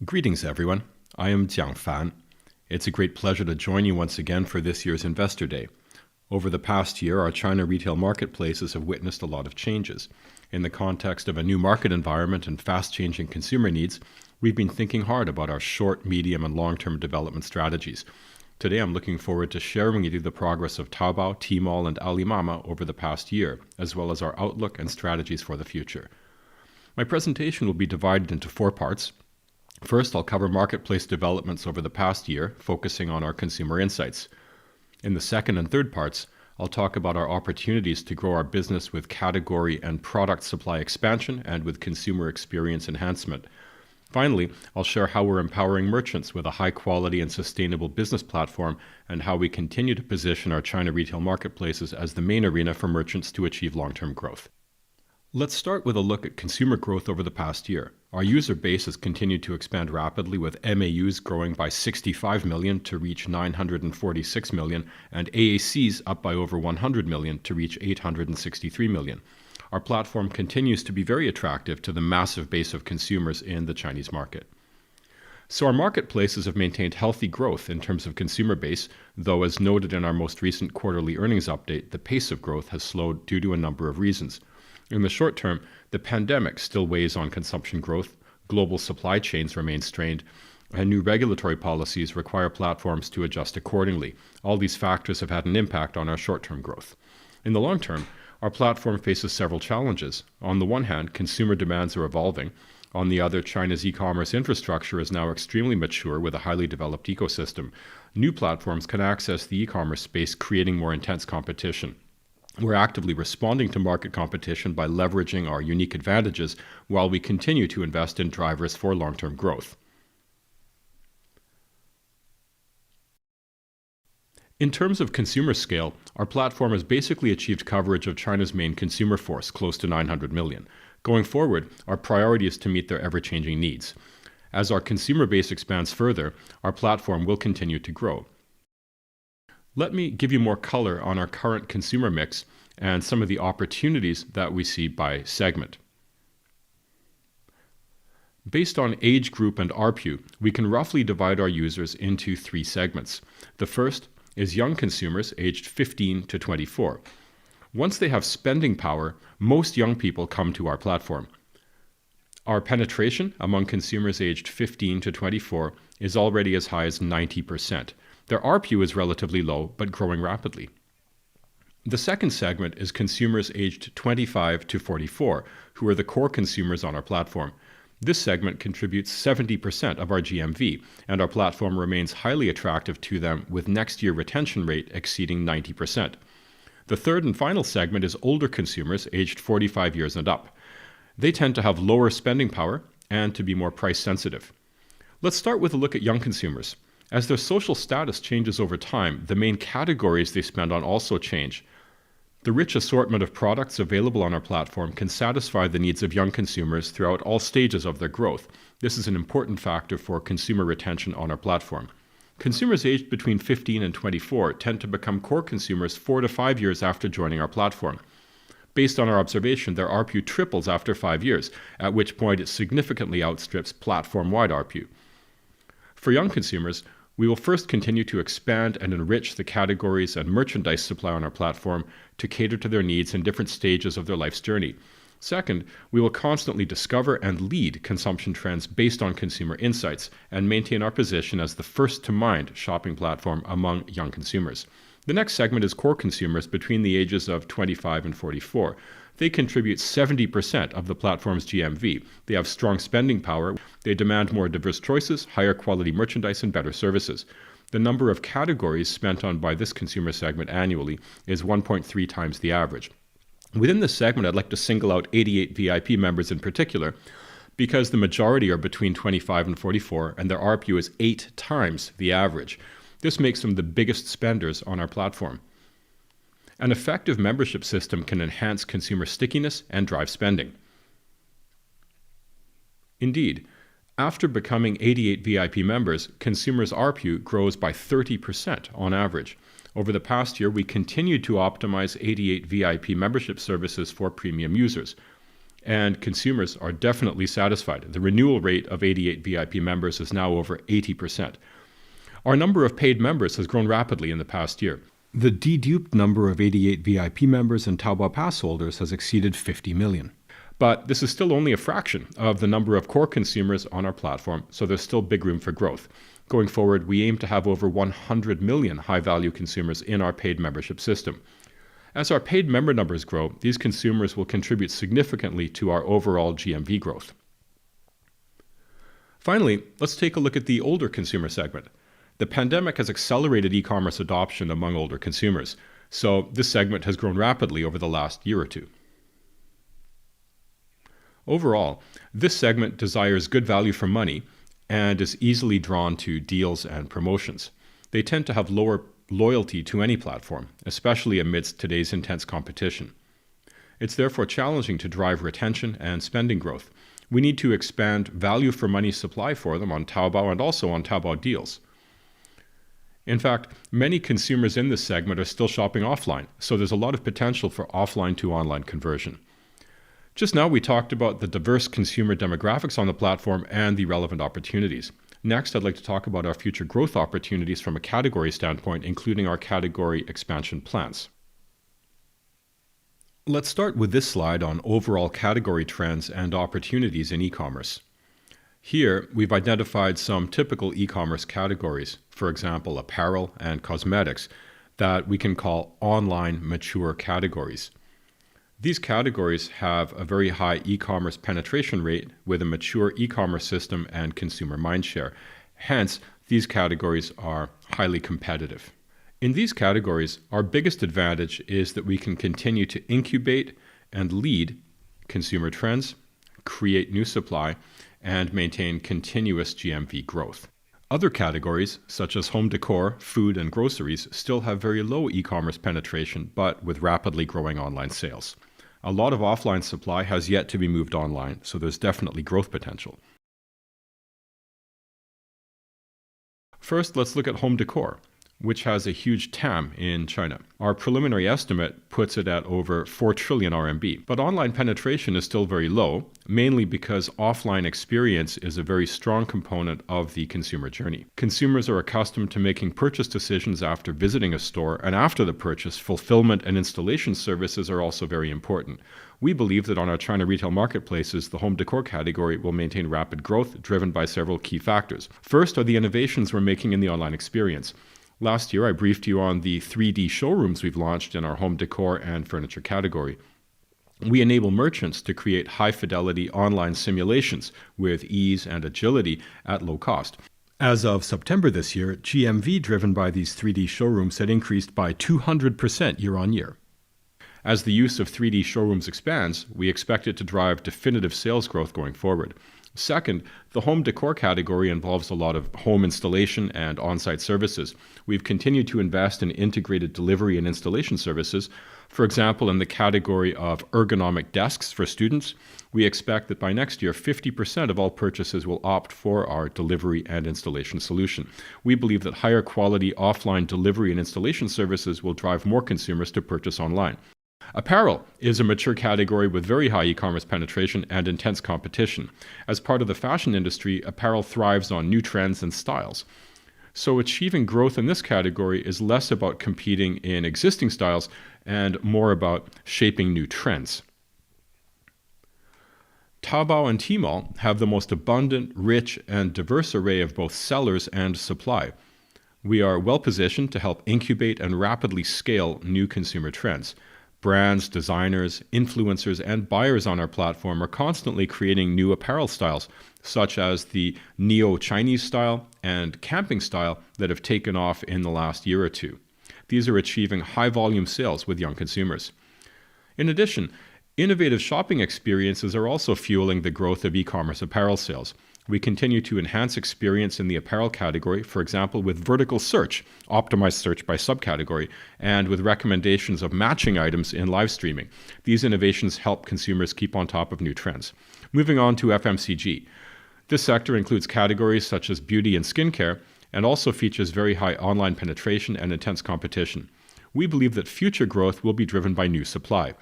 Greetings, everyone. I am Jiang. It's a great pleasure to join you once again for this year's Investor Day. Over the past year, our China retail marketplaces have witnessed a lot of changes. In the context of a new market environment and fast-changing consumer needs, we've been thinking hard about our short, medium, and long-term development strategies. Today, I'm looking forward to sharing with you the progress of Taobao, Tmall, and Alimama over the past year, as well as our outlook and strategies for the future. My presentation will be divided into 4 parts. First, I'll cover marketplace developments over the past year, focusing on our consumer insights. In the second and third parts, I'll talk about our opportunities to grow our business with category and product supply expansion and with consumer experience enhancement. Finally, I'll share how we're empowering merchants with a high-quality and sustainable business platform and how we continue to position our China retail marketplaces as the main arena for merchants to achieve long-term growth. Let's start with a look at consumer growth over the past year. Our user base has continued to expand rapidly, with MAUs growing by 65 million to reach 946 million, and AACs up by over 100 million to reach 863 million. Our platform continues to be very attractive to the massive base of consumers in the Chinese market. So our marketplaces have maintained healthy growth in terms of consumer base, though as noted in our most recent quarterly earnings update, the pace of growth has slowed due to a number of reasons. In the short term, the pandemic still weighs on consumption growth, global supply chains remain strained, and new regulatory policies require platforms to adjust accordingly. All these factors have had an impact on our short-term growth. In the long term, our platform faces several challenges. On the one hand, consumer demands are evolving. On the other, China's e-commerce infrastructure is now extremely mature with a highly developed ecosystem. New platforms can access the e-commerce space, creating more intense competition. We're actively responding to market competition by leveraging our unique advantages while we continue to invest in drivers for long-term growth. In terms of consumer scale, our platform has basically achieved coverage of China's main consumer force, close to 900 million. Going forward, our priority is to meet their ever-changing needs. As our consumer base expands further, our platform will continue to grow. Let me give you more color on our current consumer mix and some of the opportunities that we see by segment. Based on age group and ARPU, we can roughly divide our users into 3 segments. The first is young consumers aged 15 to 24. Once they have spending power, most young people come to our platform. Our penetration among consumers aged 15 to 24 is already as high as 90%. Their ARPU is relatively low, but growing rapidly. The second segment is consumers aged 25 to 44, who are the core consumers on our platform. This segment contributes 70% of our GMV, and our platform remains highly attractive to them, with next year retention rate exceeding 90%. The third and final segment is older consumers aged 45 years and up. They tend to have lower spending power and to be more price sensitive. Let's start with a look at young consumers. As their social status changes over time, the main categories they spend on also change. The rich assortment of products available on our platform can satisfy the needs of young consumers throughout all stages of their growth. This is an important factor for consumer retention on our platform. Consumers aged between 15 and 24 tend to become core consumers 4 to 5 years after joining our platform. Based on our observation, their ARPU triples after 5 years, at which point it significantly outstrips platform-wide ARPU. For young consumers, we will first continue to expand and enrich the categories and merchandise supply on our platform to cater to their needs in different stages of their life's journey. Second, we will constantly discover and lead consumption trends based on consumer insights and maintain our position as the first-to-mind shopping platform among young consumers. The next segment is core consumers between the ages of 25 and 44. They contribute 70% of the platform's GMV. They have strong spending power. They demand more diverse choices, higher quality merchandise, and better services. The number of categories spent on by this consumer segment annually is 1.3 times the average. Within this segment, I'd like to single out 88 VIP members in particular, because the majority are between 25 and 44, and their ARPU is 8 times the average. This makes them the biggest spenders on our platform. An effective membership system can enhance consumer stickiness and drive spending. Indeed, after becoming 88 VIP members, consumers' ARPU grows by 30% on average. Over the past year, we continued to optimize 88 VIP membership services for premium users, and consumers are definitely satisfied. The renewal rate of 88 VIP members is now over 80%. Our number of paid members has grown rapidly in the past year. The deduped number of 88 VIP members and Taobao Pass holders has exceeded 50 million. But this is still only a fraction of the number of core consumers on our platform, so there's still big room for growth. Going forward, we aim to have over 100 million high-value consumers in our paid membership system. As our paid member numbers grow, these consumers will contribute significantly to our overall GMV growth. Finally, let's take a look at the older consumer segment. The pandemic has accelerated e-commerce adoption among older consumers, so this segment has grown rapidly over the last year or two. Overall, this segment desires good value for money and is easily drawn to deals and promotions. They tend to have lower loyalty to any platform, especially amidst today's intense competition. It's therefore challenging to drive retention and spending growth. We need to expand value for money supply for them on Taobao and also on Taobao deals. In fact, many consumers in this segment are still shopping offline, so there's a lot of potential for offline to online conversion. Just now, we talked about the diverse consumer demographics on the platform and the relevant opportunities. Next, I'd like to talk about our future growth opportunities from a category standpoint, including our category expansion plans. Let's start with this slide on overall category trends and opportunities in e-commerce. Here, we've identified some typical e-commerce categories, for example, apparel and cosmetics, that we can call online mature categories. These categories have a very high e-commerce penetration rate with a mature e-commerce system and consumer mindshare. Hence, these categories are highly competitive. In these categories, our biggest advantage is that we can continue to incubate and lead consumer trends, create new supply, and maintain continuous GMV growth. Other categories, such as home decor, food, and groceries, still have very low e-commerce penetration, but with rapidly growing online sales. A lot of offline supply has yet to be moved online, so there's definitely growth potential. First, let's look at home decor, which has a huge TAM in China. Our preliminary estimate puts it at over 4 trillion RMB, but online penetration is still very low, mainly because offline experience is a very strong component of the consumer journey. Consumers are accustomed to making purchase decisions after visiting a store, and after the purchase, fulfillment and installation services are also very important. We believe that on our China retail marketplaces, the home decor category will maintain rapid growth, driven by several key factors. First are the innovations we're making in the online experience. Last year, I briefed you on the 3D showrooms we've launched in our home decor and furniture category. We enable merchants to create high-fidelity online simulations with ease and agility at low cost. As of September this year, GMV driven by these 3D showrooms had increased by 200% year-on-year. As the use of 3D showrooms expands, we expect it to drive definitive sales growth going forward. Second, the home decor category involves a lot of home installation and on-site services. We've continued to invest in integrated delivery and installation services. For example, in the category of ergonomic desks for students, we expect that by next year, 50% of all purchases will opt for our delivery and installation solution. We believe that higher quality offline delivery and installation services will drive more consumers to purchase online. Apparel is a mature category with very high e-commerce penetration and intense competition. As part of the fashion industry, apparel thrives on new trends and styles. So achieving growth in this category is less about competing in existing styles and more about shaping new trends. Taobao and Tmall have the most abundant, rich, and diverse array of both sellers and supply. We are well positioned to help incubate and rapidly scale new consumer trends. Brands, designers, influencers, and buyers on our platform are constantly creating new apparel styles, such as the neo-Chinese style and camping style that have taken off in the last year or two. These are achieving high-volume sales with young consumers. In addition, innovative shopping experiences are also fueling the growth of e-commerce apparel sales. We continue to enhance experience in the apparel category, for example, with vertical search, optimized search by subcategory, and with recommendations of matching items in live streaming. These innovations help consumers keep on top of new trends. Moving on to FMCG. This sector includes categories such as beauty and skincare, and also features very high online penetration and intense competition. We believe that future growth will be driven by new supply.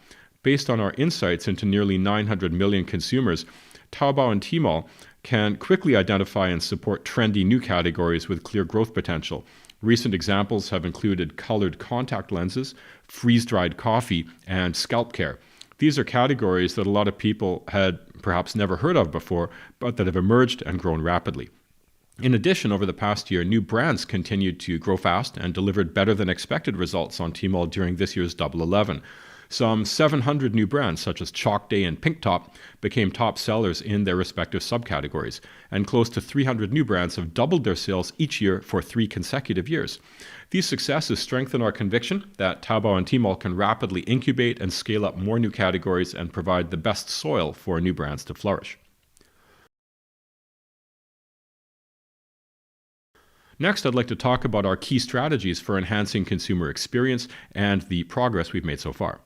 Based on our insights into nearly 900 million consumers, Taobao and Tmall can quickly identify and support trendy new categories with clear growth potential. Recent examples have included colored contact lenses, freeze-dried coffee, and scalp care. These are categories that a lot of people had perhaps never heard of before, but that have emerged and grown rapidly. In addition, over the past year, new brands continued to grow fast and delivered better than expected results on Tmall during this year's Double 11. Some 700 new brands, such as Chalk Day and Pink Top, became top sellers in their respective subcategories, and close to 300 new brands have doubled their sales each year for 3 consecutive years. These successes strengthen our conviction that Taobao and Tmall can rapidly incubate and scale up more new categories and provide the best soil for new brands to flourish. Next, I'd like to talk about our key strategies for enhancing consumer experience and the progress we've made so far.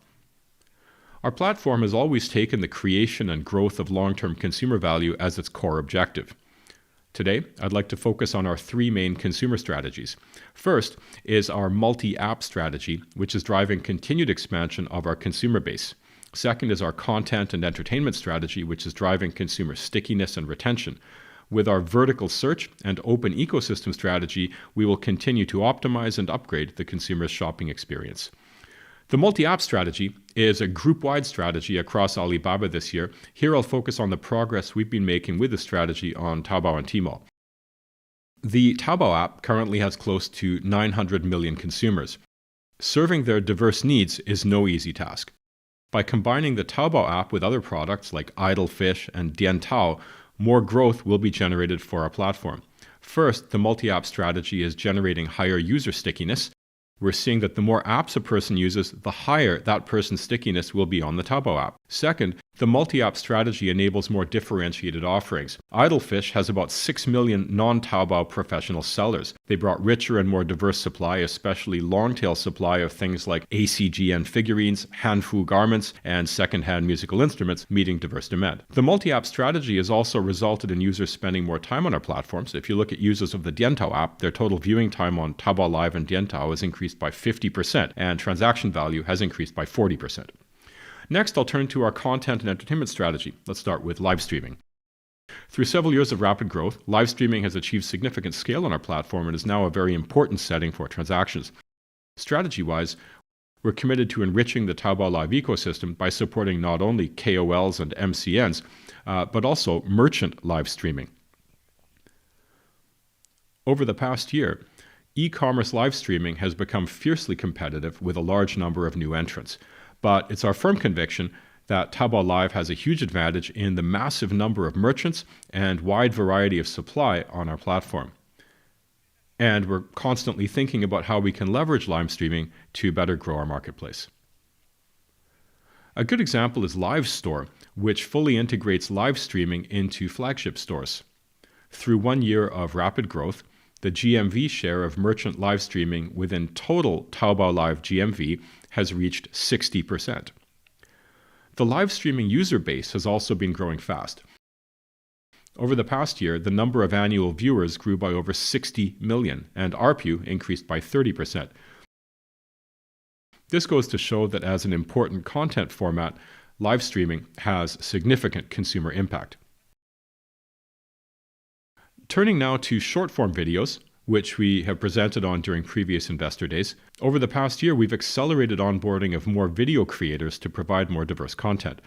Our platform has always taken the creation and growth of long-term consumer value as its core objective. Today, I'd like to focus on our 3 main consumer strategies. First is our multi-app strategy, which is driving continued expansion of our consumer base. Second is our content and entertainment strategy, which is driving consumer stickiness and retention. With our vertical search and open ecosystem strategy, we will continue to optimize and upgrade the consumer's shopping experience. The multi-app strategy is a group-wide strategy across Alibaba this year. Here I'll focus on the progress we've been making with this strategy on Taobao and Tmall. The Taobao app currently has close to 900 million consumers. Serving their diverse needs is no easy task. By combining the Taobao app with other products like Idle Fish and Diantao, more growth will be generated for our platform. First, the multi-app strategy is generating higher user stickiness. We're seeing that the more apps a person uses, the higher that person's stickiness will be on the Taobao app. Second, the multi-app strategy enables more differentiated offerings. Idlefish has about 6 million non-Taobao professional sellers. They brought richer and more diverse supply, especially long-tail supply of things like ACGN figurines, Hanfu garments, and second-hand musical instruments, meeting diverse demand. The multi-app strategy has also resulted in users spending more time on our platforms. If you look at users of the Diantao app, their total viewing time on Taobao Live and Diantao has increased by 50%, and transaction value has increased by 40%. Next, I'll turn to our content and entertainment strategy. Let's start with live streaming. Through several years of rapid growth, live streaming has achieved significant scale on our platform and is now a very important setting for transactions. Strategy-wise, we're committed to enriching the Taobao Live ecosystem by supporting not only KOLs and MCNs, but also merchant live streaming. Over the past year, e-commerce live streaming has become fiercely competitive with a large number of new entrants. But it's our firm conviction that Taobao Live has a huge advantage in the massive number of merchants and wide variety of supply on our platform. And we're constantly thinking about how we can leverage live streaming to better grow our marketplace. A good example is Live Store, which fully integrates live streaming into flagship stores. Through 1 year of rapid growth, the GMV share of merchant live streaming within total Taobao Live GMV has reached 60%. The live streaming user base has also been growing fast. Over the past year, the number of annual viewers grew by over 60 million, and ARPU increased by 30%. This goes to show that as an important content format, live streaming has significant consumer impact. Turning now to short-form videos, which we have presented on during previous investor days. Over the past year, we've accelerated onboarding of more video creators to provide more diverse content.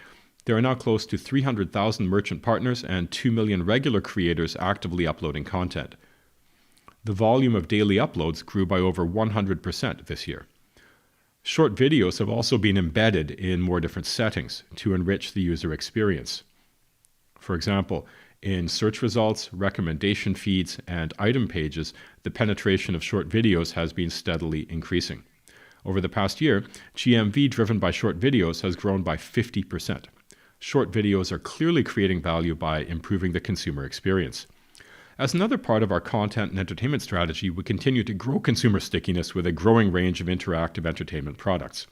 There are now close to 300,000 merchant partners and 2 million regular creators actively uploading content. The volume of daily uploads grew by over 100% this year. Short videos have also been embedded in more different settings to enrich the user experience. For example, in search results, recommendation feeds, and item pages, the penetration of short videos has been steadily increasing. Over the past year, GMV driven by short videos has grown by 50%. Short videos are clearly creating value by improving the consumer experience. As another part of our content and entertainment strategy, we continue to grow consumer stickiness with a growing range of interactive entertainment products.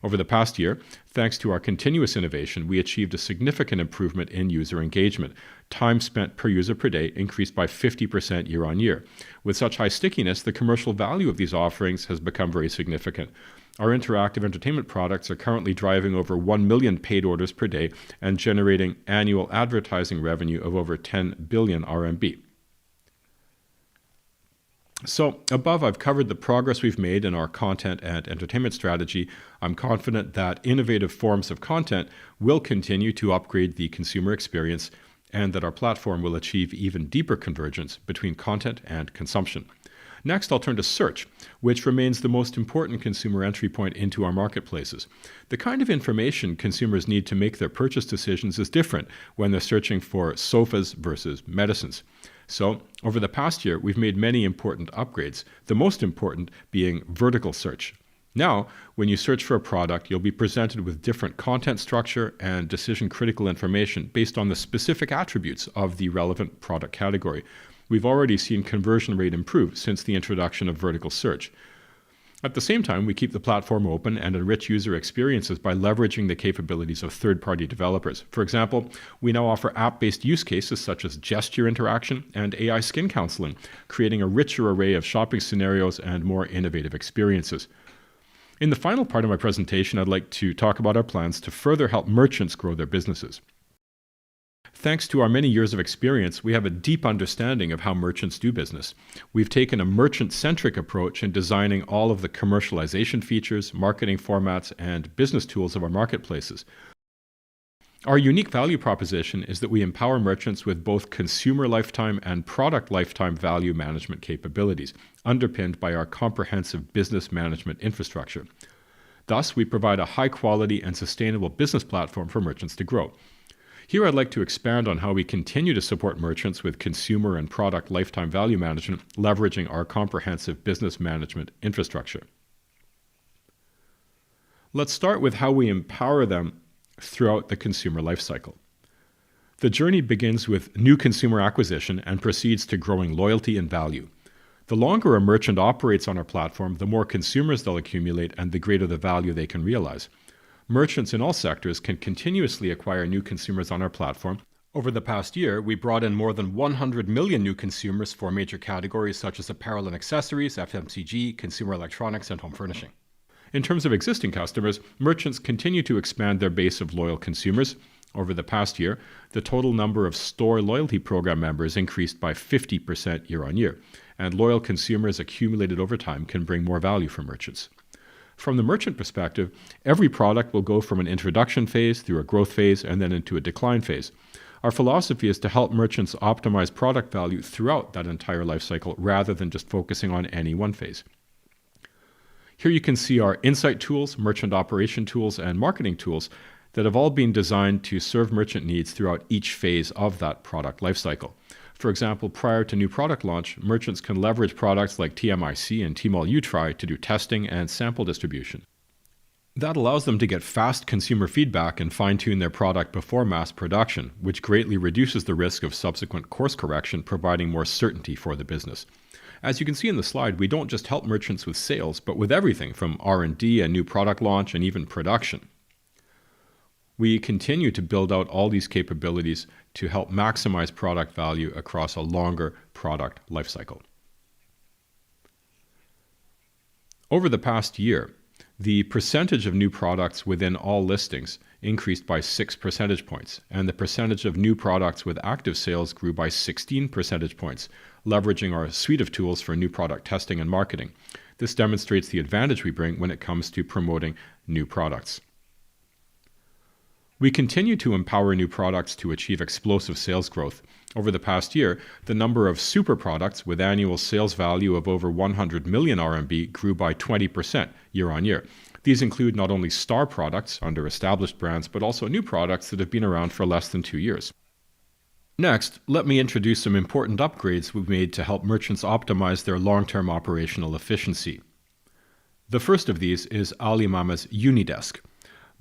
Over the past year, thanks to our continuous innovation, we achieved a significant improvement in user engagement. Time spent per user per day increased by 50% year on year. With such high stickiness, the commercial value of these offerings has become very significant. Our interactive entertainment products are currently driving over 1 million paid orders per day and generating annual advertising revenue of over 10 billion RMB. So above, I've covered the progress we've made in our content and entertainment strategy. I'm confident that innovative forms of content will continue to upgrade the consumer experience and that our platform will achieve even deeper convergence between content and consumption. Next, I'll turn to search, which remains the most important consumer entry point into our marketplaces. The kind of information consumers need to make their purchase decisions is different when they're searching for sofas versus medicines. So, over the past year, we've made many important upgrades, the most important being vertical search. Now, when you search for a product, you'll be presented with different content structure and decision-critical information based on the specific attributes of the relevant product category. We've already seen conversion rate improve since the introduction of vertical search. At the same time, we keep the platform open and enrich user experiences by leveraging the capabilities of third-party developers. For example, we now offer app-based use cases such as gesture interaction and AI skin counseling, creating a richer array of shopping scenarios and more innovative experiences. In the final part of my presentation, I'd like to talk about our plans to further help merchants grow their businesses. Thanks to our many years of experience, we have a deep understanding of how merchants do business. We've taken a merchant-centric approach in designing all of the commercialization features, marketing formats, and business tools of our marketplaces. Our unique value proposition is that we empower merchants with both consumer lifetime and product lifetime value management capabilities, underpinned by our comprehensive business management infrastructure. Thus, we provide a high-quality and sustainable business platform for merchants to grow. Here I'd like to expand on how we continue to support merchants with consumer and product lifetime value management, leveraging our comprehensive business management infrastructure. Let's start with how we empower them throughout the consumer lifecycle. The journey begins with new consumer acquisition and proceeds to growing loyalty and value. The longer a merchant operates on our platform, the more consumers they'll accumulate and the greater the value they can realize. Merchants in all sectors can continuously acquire new consumers on our platform. Over the past year, we brought in more than 100 million new consumers for major categories such as apparel and accessories, FMCG, consumer electronics, and home furnishing. In terms of existing customers, merchants continue to expand their base of loyal consumers. Over the past year, the total number of store loyalty program members increased by 50% year on year, and loyal consumers accumulated over time can bring more value for merchants. From the merchant perspective, every product will go from an introduction phase through a growth phase and then into a decline phase. Our philosophy is to help merchants optimize product value throughout that entire life cycle rather than just focusing on any one phase. Here you can see our insight tools, merchant operation tools, and marketing tools that have all been designed to serve merchant needs throughout each phase of that product life cycle. For example, prior to new product launch, merchants can leverage products like TMIC and Tmall U-Try to do testing and sample distribution. That allows them to get fast consumer feedback and fine-tune their product before mass production, which greatly reduces the risk of subsequent course correction, providing more certainty for the business. As you can see in the slide, we don't just help merchants with sales, but with everything from R&D and new product launch and even production. We continue to build out all these capabilities to help maximize product value across a longer product lifecycle. Over the past year, the percentage of new products within all listings increased by 6 percentage points, and the percentage of new products with active sales grew by 16 percentage points, leveraging our suite of tools for new product testing and marketing. This demonstrates the advantage we bring when it comes to promoting new products. We continue to empower new products to achieve explosive sales growth. Over the past year, the number of super products with annual sales value of over 100 million RMB grew by 20% year on year. These include not only star products under established brands, but also new products that have been around for less than 2 years. Next, let me introduce some important upgrades we've made to help merchants optimize their long-term operational efficiency. The first of these is Alimama's Unidesk.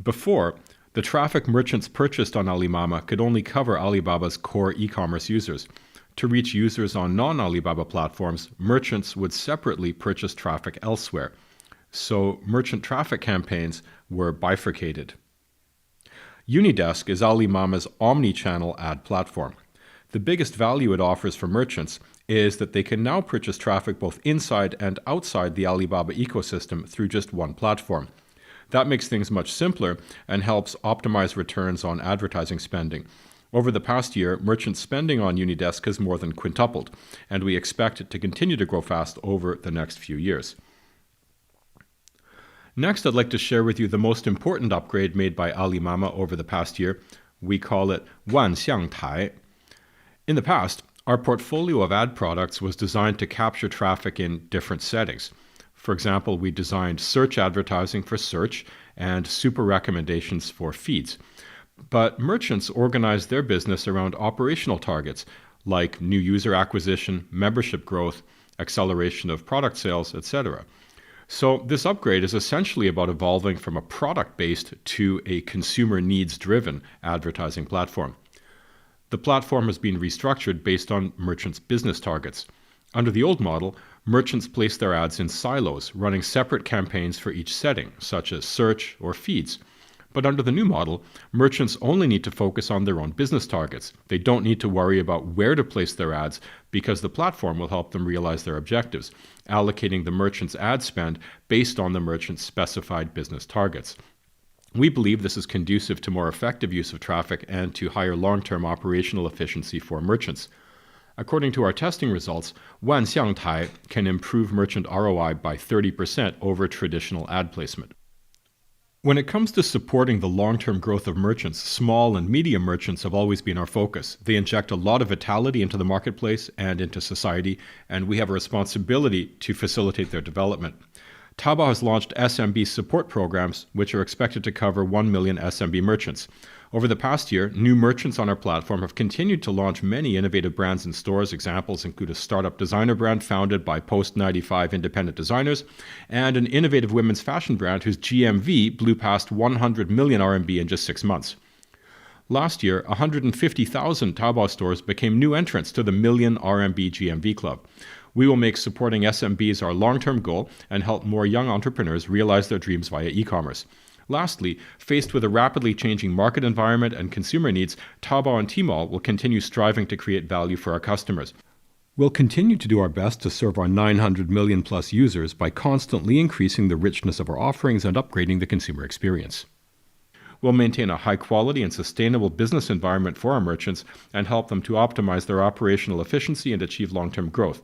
Before, The traffic merchants purchased on Alimama could only cover Alibaba's core e-commerce users. To reach users on non-Alibaba platforms, merchants would separately purchase traffic elsewhere. So merchant traffic campaigns were bifurcated. Unidesk is Alimama's omni-channel ad platform. The biggest value it offers for merchants is that they can now purchase traffic both inside and outside the Alibaba ecosystem through just one platform. That makes things much simpler and helps optimize returns on advertising spending. Over the past year, merchant spending on Unidesk has more than quintupled, and we expect it to continue to grow fast over the next few years. Next, I'd like to share with you the most important upgrade made by Alimama over the past year. We call it Wanxiang Tai. In the past, our portfolio of ad products was designed to capture traffic in different settings. For example, we designed search advertising for search and super recommendations for feeds. But merchants organized their business around operational targets like new user acquisition, membership growth, acceleration of product sales, etc. So this upgrade is essentially about evolving from a product-based to a consumer needs-driven advertising platform. The platform has been restructured based on merchants' business targets. Under the old model, merchants placed their ads in silos, running separate campaigns for each setting, such as search or feeds. But under the new model, merchants only need to focus on their own business targets. They don't need to worry about where to place their ads because the platform will help them realize their objectives, allocating the merchant's ad spend based on the merchant's specified business targets. We believe this is conducive to more effective use of traffic and to higher long-term operational efficiency for merchants. According to our testing results, Wanxiang Tai can improve merchant ROI by 30% over traditional ad placement. When it comes to supporting the long-term growth of merchants, small and medium merchants have always been our focus. They inject a lot of vitality into the marketplace and into society, and we have a responsibility to facilitate their development. Taobao has launched SMB support programs, which are expected to cover 1 million SMB merchants. Over the past year, new merchants on our platform have continued to launch many innovative brands in stores. Examples include a startup designer brand founded by post-95 independent designers and an innovative women's fashion brand whose GMV blew past 100 million RMB in just 6 months. Last year, 150,000 Taobao stores became new entrants to the million RMB GMV club. We will make supporting SMBs our long-term goal and help more young entrepreneurs realize their dreams via e-commerce. Lastly, faced with a rapidly changing market environment and consumer needs, Taobao and Tmall will continue striving to create value for our customers. We'll continue to do our best to serve our 900 million plus users by constantly increasing the richness of our offerings and upgrading the consumer experience. We'll maintain a high-quality and sustainable business environment for our merchants and help them to optimize their operational efficiency and achieve long-term growth.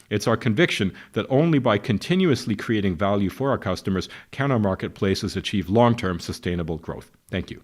It's our conviction that only by continuously creating value for our customers can our marketplaces achieve long-term sustainable growth. Thank you.